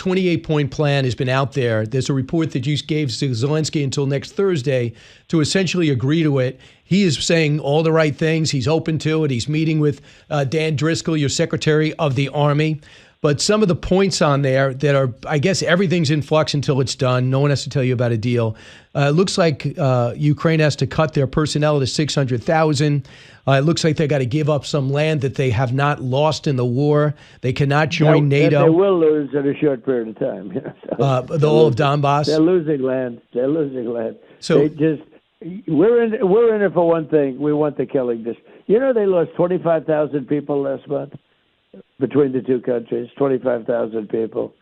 28-point plan has been out there. There's a report that you gave Zelensky until next Thursday to essentially agree to it. He is saying all the right things. He's open to it. He's meeting with Dan Driscoll, your Secretary of the Army. But some of the points on there that are, I guess everything's in flux until it's done. No one has to tell you about a deal. It looks like Ukraine has to cut their personnel to 600,000. It looks like they got to give up some land that they have not lost in the war. They cannot join NATO. They will lose in a short period of time. The whole of Donbass. They're losing land. They're losing land. So we're in it for one thing. We want the killing. They lost 25,000 people last month. Between the two countries, 25,000 people.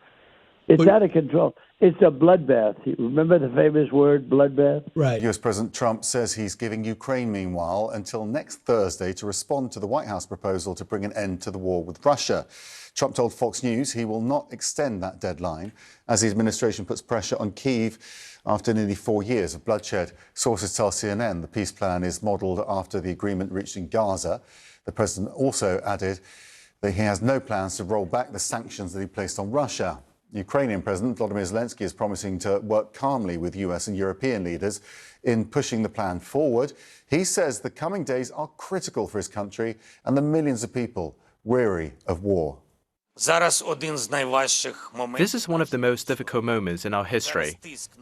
It's out of control. It's a bloodbath. Remember the famous word, bloodbath? Right. US President Trump says he's giving Ukraine, meanwhile, until next Thursday to respond to the White House proposal to bring an end to the war with Russia. Trump told Fox News he will not extend that deadline as the administration puts pressure on Kyiv after nearly 4 years of bloodshed. Sources tell CNN the peace plan is modelled after the agreement reached in Gaza. The president also added that he has no plans to roll back the sanctions that he placed on Russia. Ukrainian President Volodymyr Zelensky is promising to work calmly with US and European leaders in pushing the plan forward. He says the coming days are critical for his country and the millions of people weary of war. This is one of the most difficult moments in our history.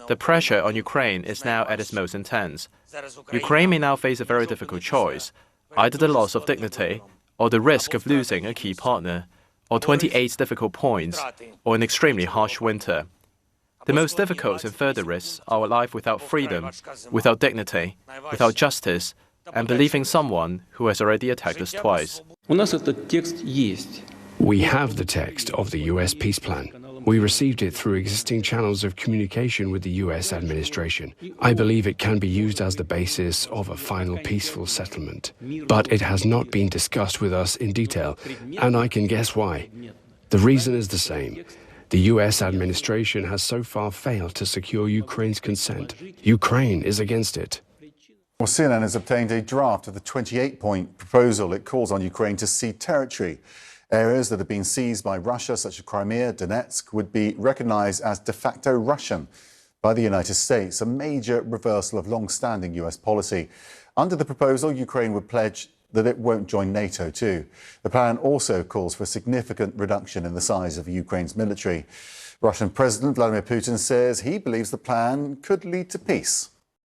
The pressure on Ukraine is now at its most intense. Ukraine may now face a very difficult choice, either the loss of dignity or the risk of losing a key partner, or 28 difficult points, or an extremely harsh winter. The most difficult and further risks are a life without freedom, without dignity, without justice, and believing someone who has already attacked us twice. We have the text of the US peace plan. We received it through existing channels of communication with the US administration. I believe it can be used as the basis of a final peaceful settlement. But it has not been discussed with us in detail, and I can guess why. The reason is the same. The US administration has so far failed to secure Ukraine's consent. Ukraine is against it. Well, CNN has obtained a draft of the 28-point proposal. It calls on Ukraine to cede territory. Areas that have been seized by Russia, such as Crimea, Donetsk, would be recognized as de facto Russian by the United States, a major reversal of long-standing US policy. Under the proposal, Ukraine would pledge that it won't join NATO too. The plan also calls for a significant reduction in the size of Ukraine's military. Russian President Vladimir Putin says he believes the plan could lead to peace.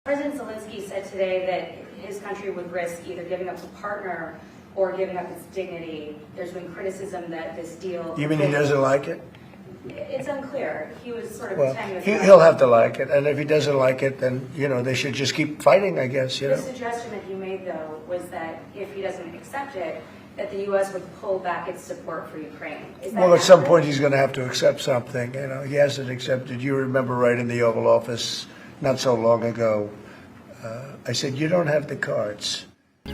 President Zelensky said today that his country would risk either giving up a partner or giving up its dignity. There's been criticism that this deal... You mean he doesn't like it? It's unclear. He was sort of... Well, he'll have to like it, and if he doesn't like it, then, they should just keep fighting, I guess, The suggestion that he made, though, was that if he doesn't accept it, that the U.S. would pull back its support for Ukraine. Well, at some point he's going to have to accept something. He hasn't accepted. You remember right in the Oval Office not so long ago, I said, you don't have the cards.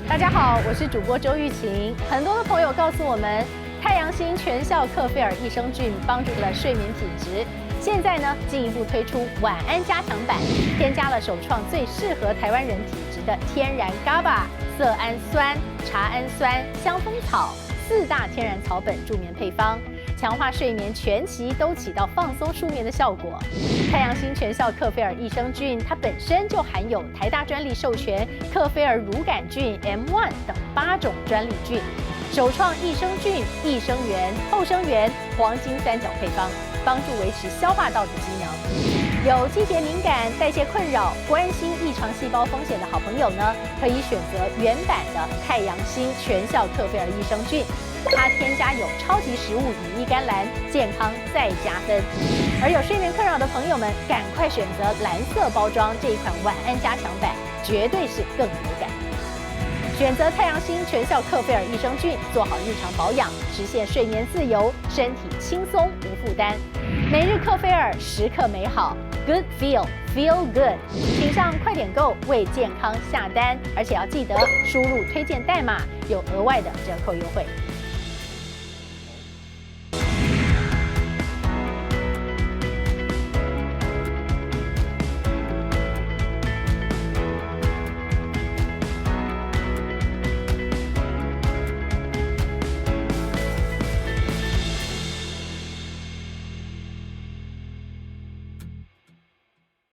大家好，我是主播周玉琴。很多的朋友告诉我们，太阳星全效克菲尔益生菌帮助了睡眠品质。现在呢，进一步推出晚安加强版，添加了首创最适合台湾人体质的天然 GABA、色氨酸、茶氨酸、香蜂草4大天然草本助眠配方，强化睡眠全期都起到放松舒眠的效果。太阳星全效克菲尔益生菌，它本身就含有台大专利授权克菲尔乳杆菌 M1 等8种专利菌，首创益生菌、益生元、后生元黄金3角配方，帮助维持消化道的机能。有季节敏感、代谢困扰、关心异常细胞风险的好朋友呢，可以选择原版的太阳星全效克菲尔益生菌。它添加有超级食物羽衣甘蓝，健康再加分。而有睡眠困扰的朋友们，赶快选择蓝色包装这一款晚安加强版，绝对是更有感。选择太阳星全效克菲尔益生菌，做好日常保养，实现睡眠自由，身体轻松无负担。每日克菲尔，时刻美好 ，Good Feel Good， 请上快点购为健康下单，而且要记得输入推荐代码，有额外的折扣优惠。